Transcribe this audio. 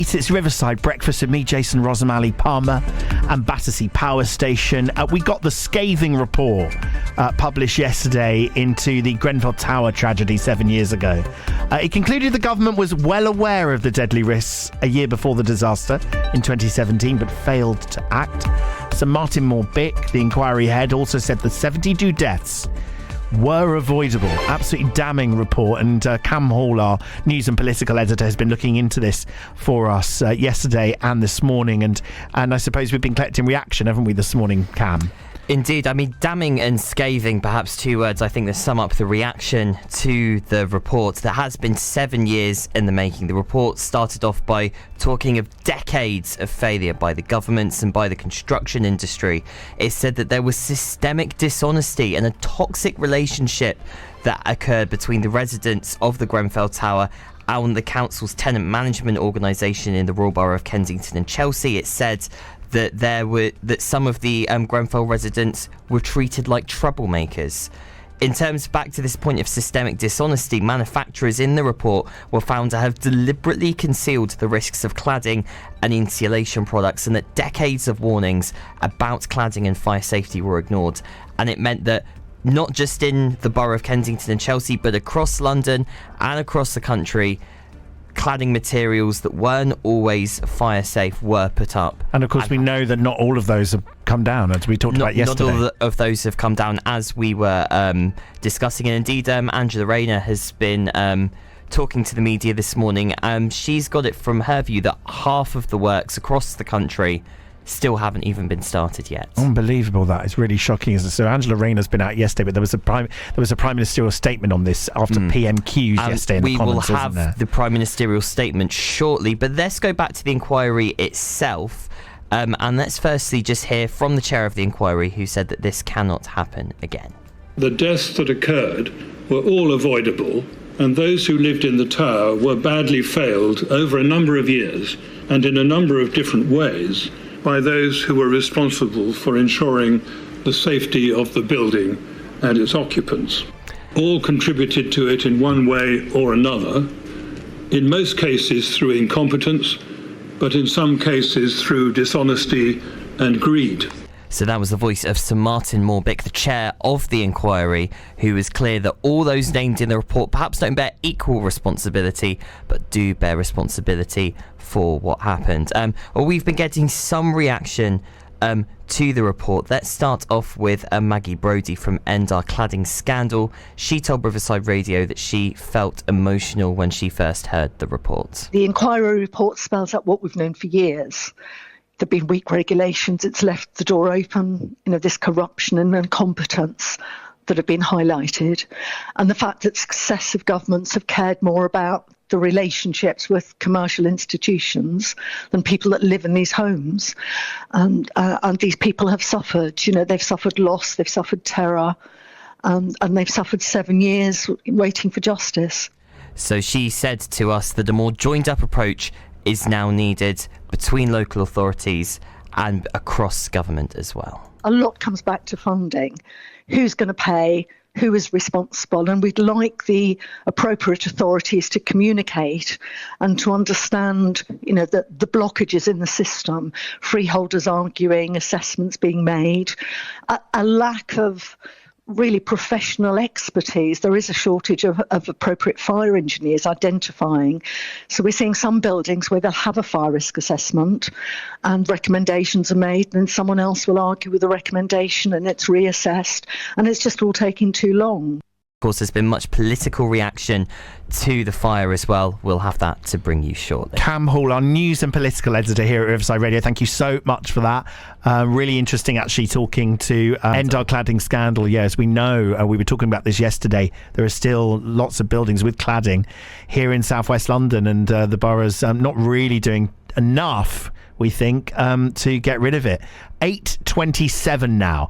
It's Riverside Breakfast with me, Jason Rosamali Palmer, and Battersea Power Station. We got the scathing report published yesterday into the Grenfell Tower tragedy 7 years ago. It concluded the government was well aware of the deadly risks a year before the disaster in 2017, but failed to act. Sir Martin Moore-Bick, the inquiry head, also said the 72 deaths were avoidable. Absolutely damning report. And Cam Hall, our news and political editor, has been looking into this for us yesterday and this morning. And I suppose we've been collecting reaction, haven't we, this morning, Cam? Indeed. I mean, damning and scathing, perhaps two words I think that sum up the reaction to the report that has been 7 years in the making. The report started off by talking of decades of failure by the governments and by the construction industry. It said that there was systemic dishonesty and a toxic relationship that occurred between the residents of the Grenfell Tower and the council's tenant management organisation in the Royal Borough of Kensington and Chelsea. It said that some of the Grenfell residents were treated like troublemakers. In terms back to this point of systemic dishonesty, manufacturers in the report were found to have deliberately concealed the risks of cladding and insulation products, and that decades of warnings about cladding and fire safety were ignored. And it meant that not just in the borough of Kensington and Chelsea, but across London and across the country, cladding materials that weren't always fire safe were put up. And of course we know that not all of those have come down, as we talked about yesterday. Not all of those have come down, as we were discussing. And indeed, Angela Rayner has been talking to the media this morning. She's got it from her view that half of the works across the country still haven't even been started yet. Unbelievable. That is really shocking, isn't it? So Angela Rayner's been out yesterday, but there was a prime ministerial statement on this after PMQs yesterday in the Commons, we will have the prime ministerial statement shortly, but let's go back to the inquiry itself, and let's firstly just hear from the chair of the inquiry, who said that this cannot happen again. The deaths that occurred were all avoidable, and those who lived in the tower were badly failed over a number of years and in a number of different ways by those who were responsible for ensuring the safety of the building and its occupants. All contributed to it in one way or another, in most cases through incompetence, but in some cases through dishonesty and greed. So that was the voice of Sir Martin Moore-Bick, the chair of the inquiry, who was clear that all those named in the report perhaps don't bear equal responsibility, but do bear responsibility for what happened. Well, we've been getting some reaction to the report. Let's start off with Maggie Brodie from End Our Cladding Scandal. She told Riverside Radio that she felt emotional when she first heard the report. The inquiry report spells out what we've known for years. There have been weak regulations. It's left the door open, this corruption and incompetence that have been highlighted. And the fact that successive governments have cared more about the relationships with commercial institutions than people that live in these homes. And these people have suffered. They've suffered loss, they've suffered terror, and they've suffered 7 years waiting for justice. So she said to us that a more joined-up approach is now needed between local authorities and across government as well. A lot comes back to funding. Who's going to pay? Who is responsible? And we'd like the appropriate authorities to communicate and to understand, the blockages in the system, freeholders arguing, assessments being made, a lack of really professional expertise. There is a shortage of appropriate fire engineers identifying. So we're seeing some buildings where they'll have a fire risk assessment and recommendations are made, and then someone else will argue with the recommendation and it's reassessed, and it's just all taking too long. Of course, there's been much political reaction to the fire as well. We'll have that to bring you shortly. Cam Hall, our news and political editor here at Riverside Radio, thank you so much for that. Really interesting, actually, talking to End Our Cladding Scandal. Yeah, as we know, we were talking about this yesterday, there are still lots of buildings with cladding here in southwest London, and the borough's not really doing enough, we think, to get rid of it. 8:27 now.